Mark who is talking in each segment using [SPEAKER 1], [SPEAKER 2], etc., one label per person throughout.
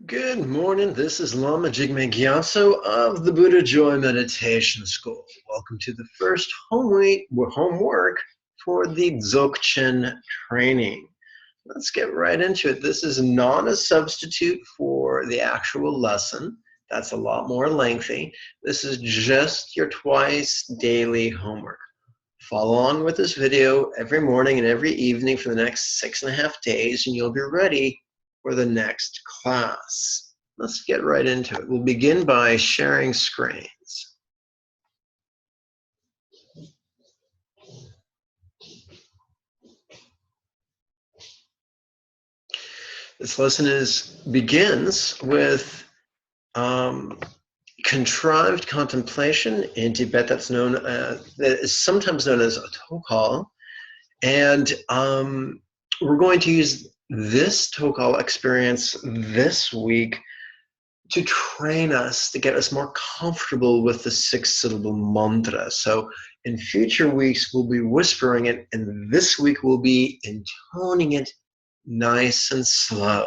[SPEAKER 1] Good morning. This is Lama Jigme Gyatso of the Buddha Joy Meditation School. Welcome to the first homework for the Dzogchen training. Let's get right into it. This is not a substitute for the actual lesson. That's a lot more lengthy. This is just your twice daily homework. Follow along with this video every morning and every evening for the next 6.5 days, and you'll be ready for the next class. Let's get right into it. We'll begin by sharing screens. This lesson begins with contrived contemplation. In Tibet, that is sometimes known as a tokal. And we're going to use this tokal experience this week to train us, to get us more comfortable with the 6-syllable mantra. So in future weeks, we'll be whispering it, and this week we'll be intoning it nice and slow.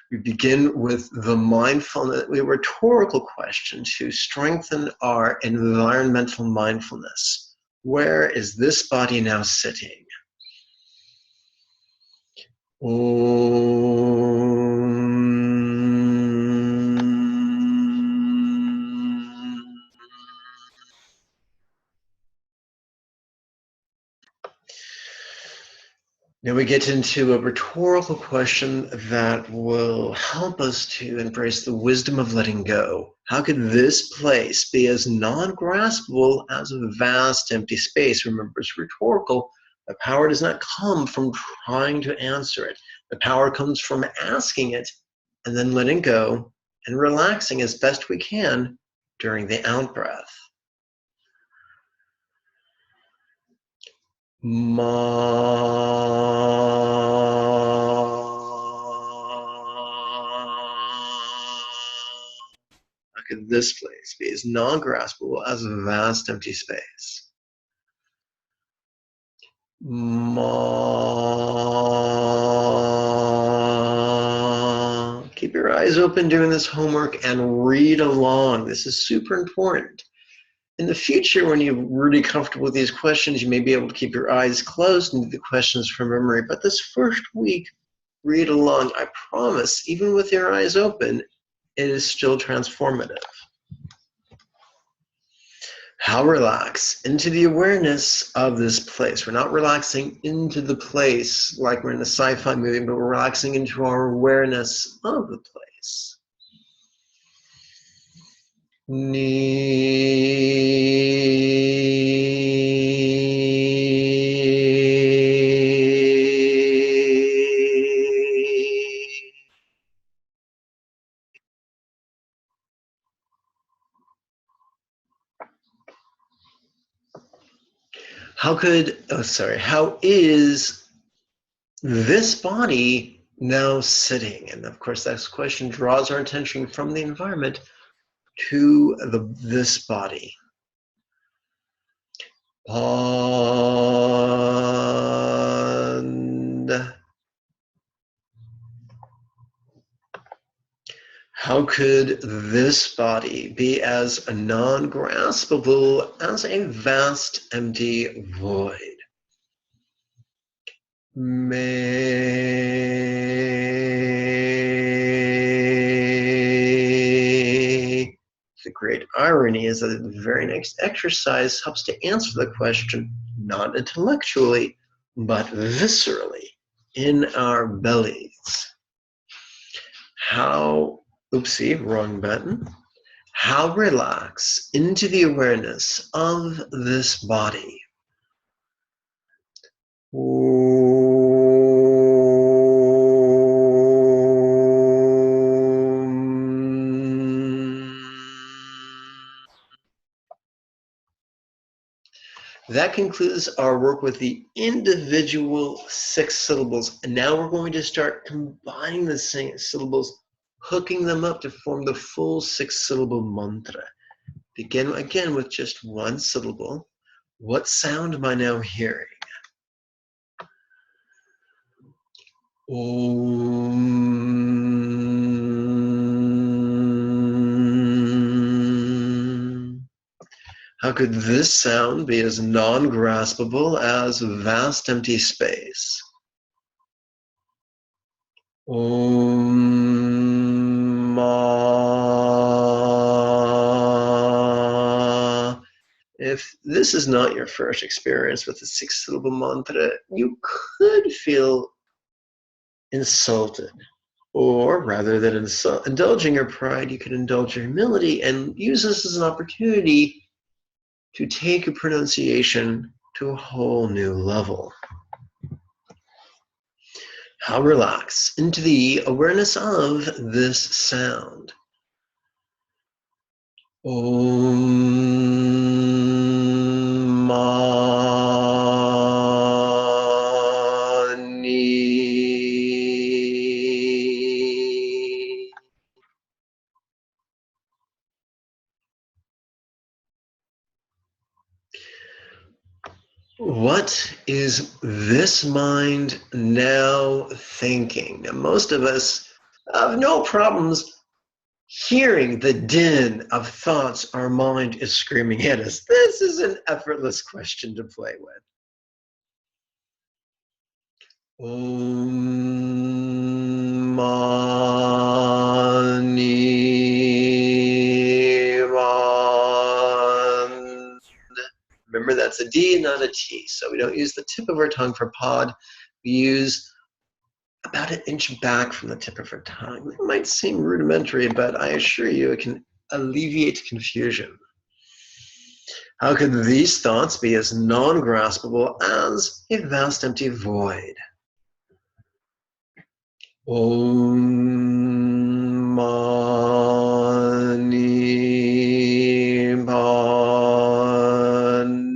[SPEAKER 1] We begin with the rhetorical question to strengthen our environmental mindfulness. Where is this body now sitting? Now we get into a rhetorical question that will help us to embrace the wisdom of letting go. How could this place be as non-graspable as a vast empty space? Remember, it's rhetorical. The power does not come from trying to answer it. The power comes from asking it and then letting go and relaxing as best we can during the out-breath. How could this place be as non-graspable as a vast empty space? Keep your eyes open doing this homework and read along. This is super important. In the future, when you're really comfortable with these questions, you may be able to keep your eyes closed and do the questions from memory. But this first week, read along. I promise, even with your eyes open, it is still transformative. How relax into the awareness of this place. We're not relaxing into the place like we're in a sci-fi movie, but we're relaxing into our awareness of the place. How is this body now sitting? And of course, that question draws our attention from the environment to this body. And how could this body be as non-graspable as a vast empty void? The great irony is that the very next exercise helps to answer the question, not intellectually, but viscerally, in our bellies. Wrong button. How relax into the awareness of this body. That concludes our work with the individual 6 syllables. And now we're going to start combining the syllables, hooking them up to form the full 6-syllable mantra. Begin again with just one syllable. What sound am I now hearing? Om. How could this sound be as non-graspable as vast empty space? Om Ma. If this is not your first experience with the six-syllable mantra, you could feel insulted. Or rather than indulging your pride, you could indulge your humility and use this as an opportunity to take your pronunciation to a whole new level. How relax into the awareness of this sound. Om Mani. What is this mind now thinking? Now, most of us have no problems hearing the din of thoughts our mind is screaming at us. This is an effortless question to play with. Om Mani Man. Remember, that's a D, not a T. So we don't use the tip of our tongue for pod. We use about an inch back from the tip of our tongue. It might seem rudimentary, but I assure you it can alleviate confusion. How could these thoughts be as non-graspable as a vast empty void? Om Mani Padme.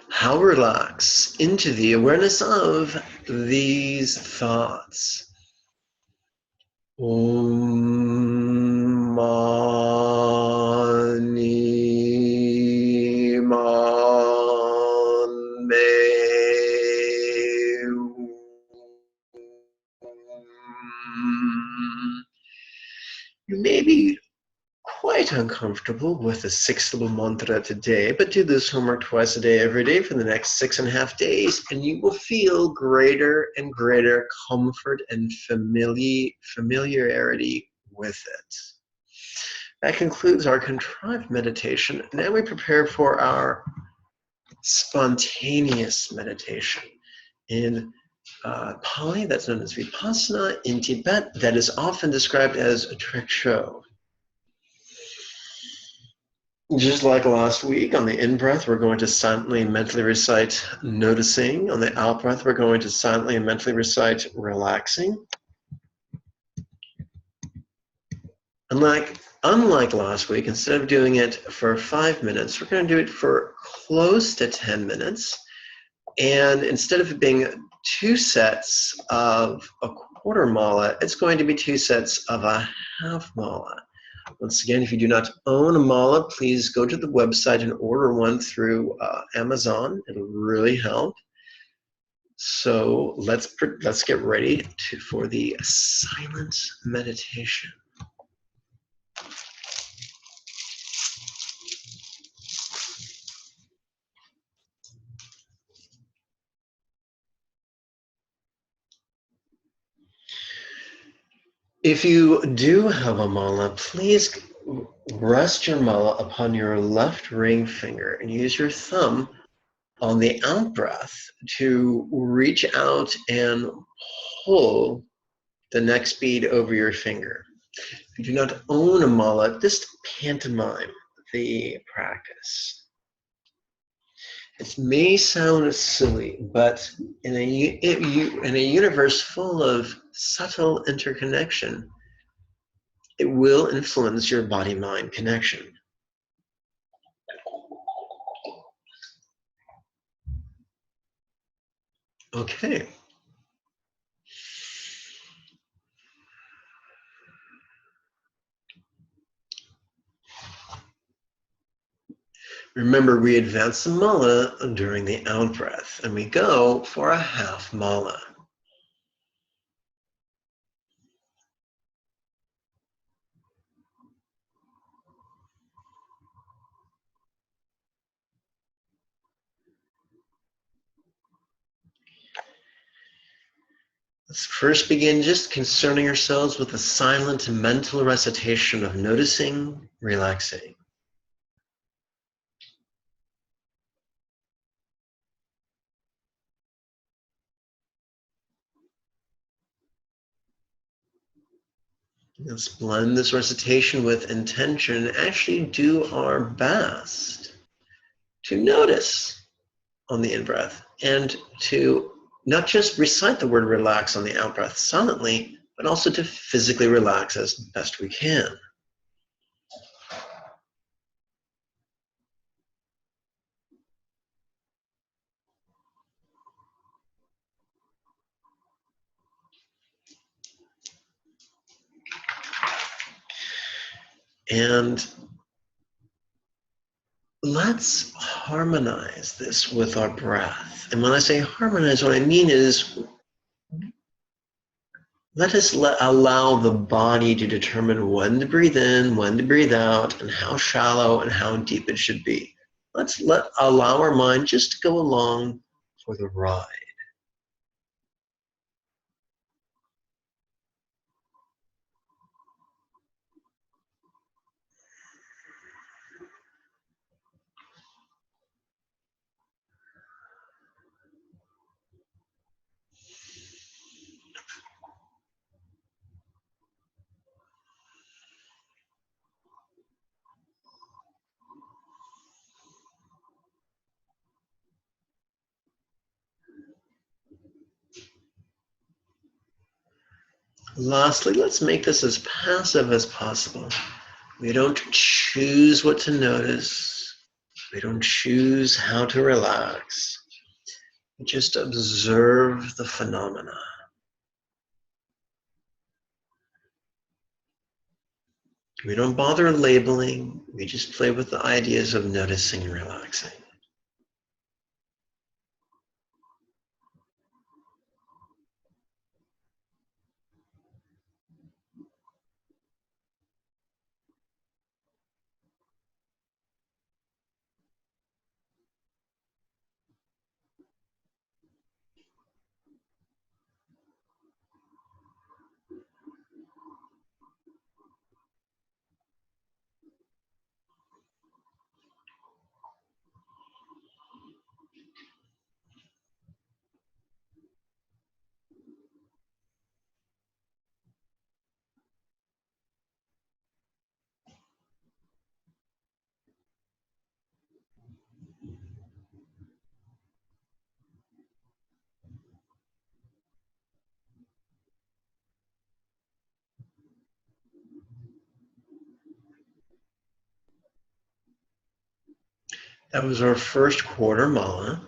[SPEAKER 1] How relax into the awareness of these thoughts. Om Mani Padme. You may be quite uncomfortable with the six-syllable mantra today, but do this homework twice a day, every day for the next 6.5 days, and you will feel greater and greater comfort and familiarity with it. That concludes our contrived meditation. Now we prepare for our spontaneous meditation. In Pali, that's known as Vipassana. In Tibet, that is often described as a trick show. Just like last week, on the in-breath, we're going to silently and mentally recite noticing. On the out-breath, we're going to silently and mentally recite relaxing. Unlike last week, instead of doing it for 5 minutes, we're going to do it for close to 10 minutes. And instead of it being 2 sets of a quarter mala, it's going to be 2 sets of a half mala. Once again, if you do not own a mala, please go to the website and order one through Amazon. It'll really help. So let's get ready for the silent meditation. If you do have a mala, please rest your mala upon your left ring finger and use your thumb on the out breath to reach out and pull the next bead over your finger. If you do not own a mala, just pantomime the practice. It may sound silly, but in a universe full of subtle interconnection, it will influence your body-mind connection. Okay. Remember, we advance the mala during the out breath, and we go for a half mala. Let's first begin just concerning ourselves with a silent mental recitation of noticing, relaxing. Let's blend this recitation with intention, actually do our best to notice on the in-breath and to not just recite the word relax on the out-breath silently, but also to physically relax as best we can. And let's harmonize this with our breath. And when I say harmonize, what I mean is let us allow the body to determine when to breathe in, when to breathe out, and how shallow and how deep it should be. Let's allow our mind just to go along for the ride. Lastly, let's make this as passive as possible. We don't choose what to notice. We don't choose how to relax. We just observe the phenomena. We don't bother labeling. We just play with the ideas of noticing and relaxing. That was our first quarter mala.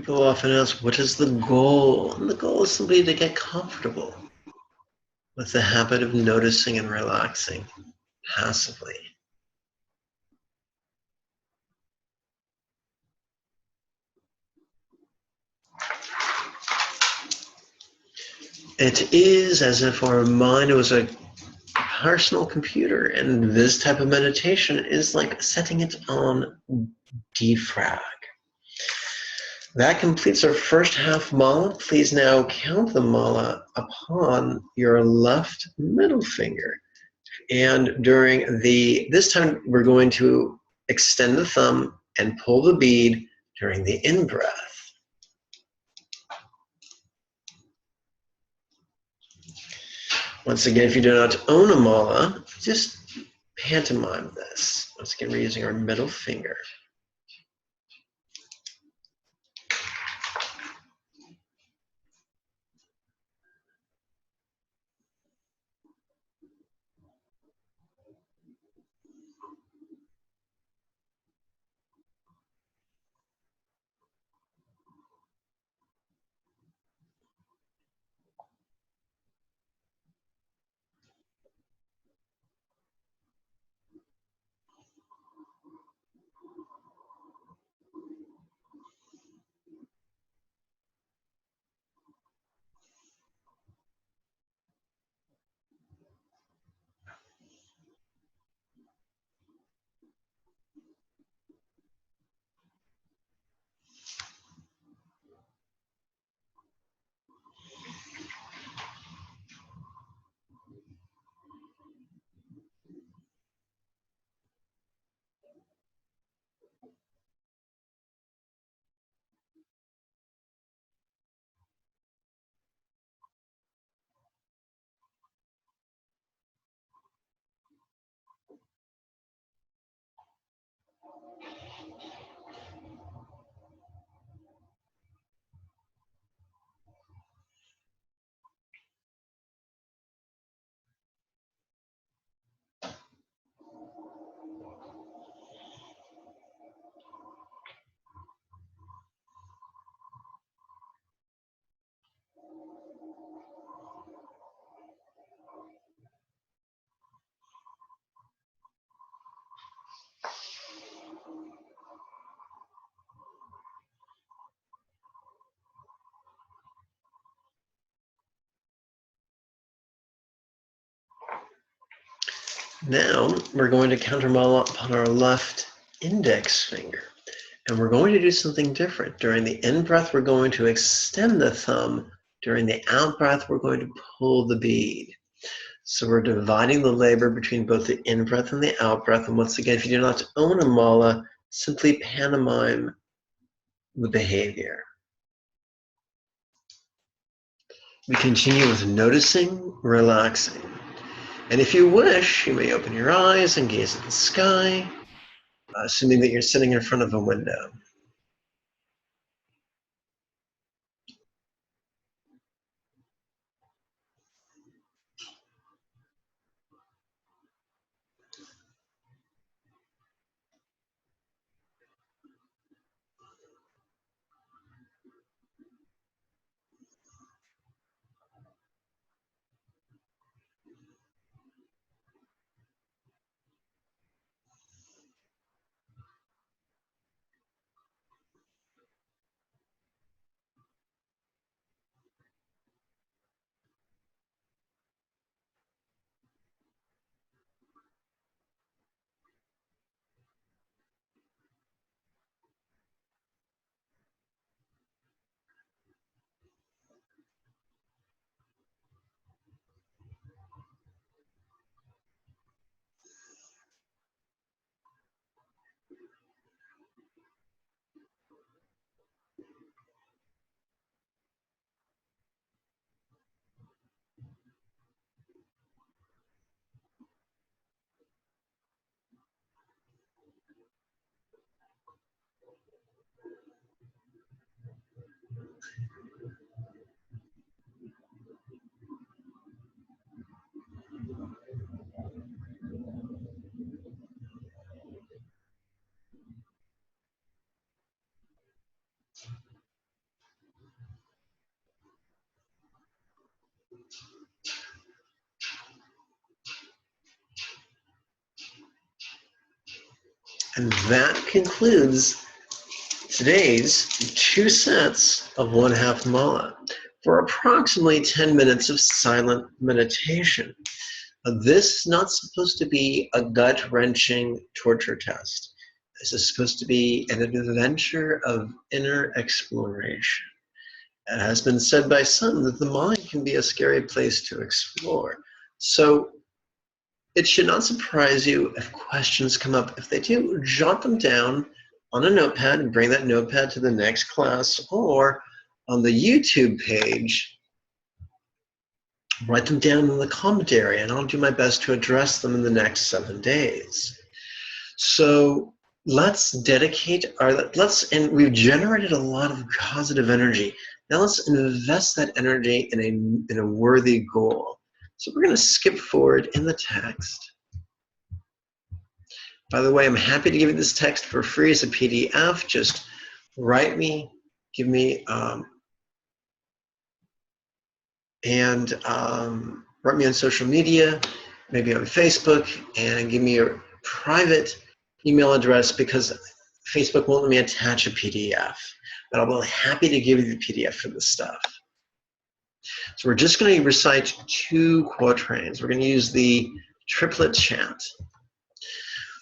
[SPEAKER 1] People often ask, what is the goal? And the goal is simply to get comfortable with the habit of noticing and relaxing passively. It is as if our mind was a personal computer, and this type of meditation is like setting it on defrag. That completes our first half mala. Please now count the mala upon your left middle finger. And during this time, we're going to extend the thumb and pull the bead during the in-breath. Once again, if you do not own a mala, just pantomime this. Once again, we're using our middle finger. Now we're going to counter mala upon our left index finger. And we're going to do something different. During the in-breath, we're going to extend the thumb. During the out-breath, we're going to pull the bead. So we're dividing the labor between both the in-breath and the out-breath. And once again, if you do not own a mala, simply pantomime the behavior. We continue with noticing, relaxing. And if you wish, you may open your eyes and gaze at the sky, assuming that you're sitting in front of a window. And that concludes today's 2 sets of 1/2 mala for approximately 10 minutes of silent meditation. This is not supposed to be a gut-wrenching torture test. This is supposed to be an adventure of inner exploration. It has been said by some that the mind can be a scary place to explore. So it should not surprise you if questions come up. If they do, jot them down on a notepad and bring that notepad to the next class, or on the YouTube page, write them down in the comment area, and I'll do my best to address them in the next 7 days. So let's dedicate and we've generated a lot of positive energy. Now let's invest that energy in a worthy goal. So we're going to skip forward in the text. By the way, I'm happy to give you this text for free as a PDF. Just write me, give me, write me on social media, maybe on Facebook, and give me your private email address, because Facebook won't let me attach a PDF. But I'll be happy to give you the PDF for this stuff. So we're just going to recite 2 quatrains. We're going to use the triplet chant.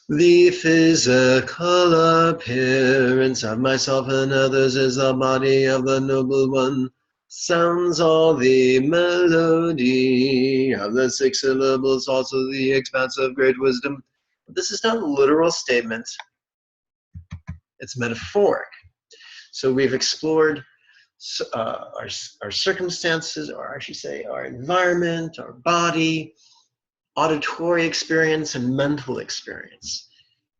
[SPEAKER 1] The physical appearance of myself and others is the body of the noble one. Sounds all the melody of the 6 syllables, also the expanse of great wisdom. This is not a literal statement. It's metaphoric. So we've explored our circumstances, or I should say our environment, our body, auditory experience, and mental experience.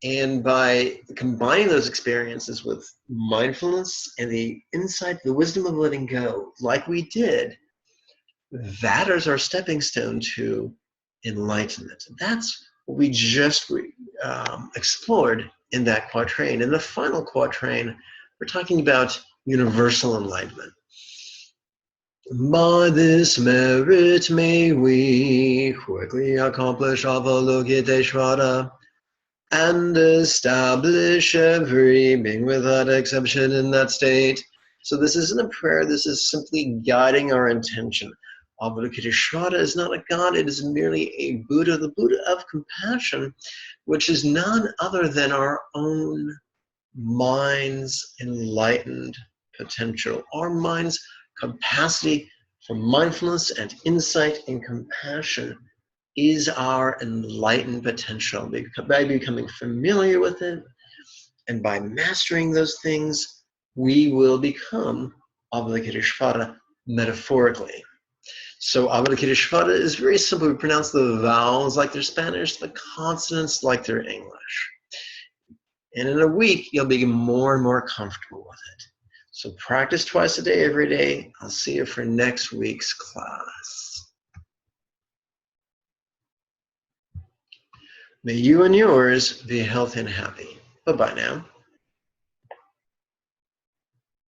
[SPEAKER 1] And by combining those experiences with mindfulness and the insight, the wisdom of letting go, like we did, that is our stepping stone to enlightenment. That's what we just explored in that quatrain. In the final quatrain, we're talking about universal enlightenment. By this merit may we quickly accomplish Avalokiteshvara and establish every being without exception in that state. So this isn't a prayer, this is simply guiding our intention. Avalokiteshvara is not a god, it is merely a Buddha, the Buddha of compassion, which is none other than our own mind's enlightened potential, our mind's capacity for mindfulness and insight and compassion is our enlightened potential. By becoming familiar with it and by mastering those things, we will become Avalokiteshvara metaphorically. So Avalokiteshvara is very simple. We pronounce the vowels like they're Spanish, the consonants like they're English. And in a week, you'll be more and more comfortable with it. So practice twice a day, every day. I'll see you for next week's class. May you and yours be healthy and happy. Bye-bye now.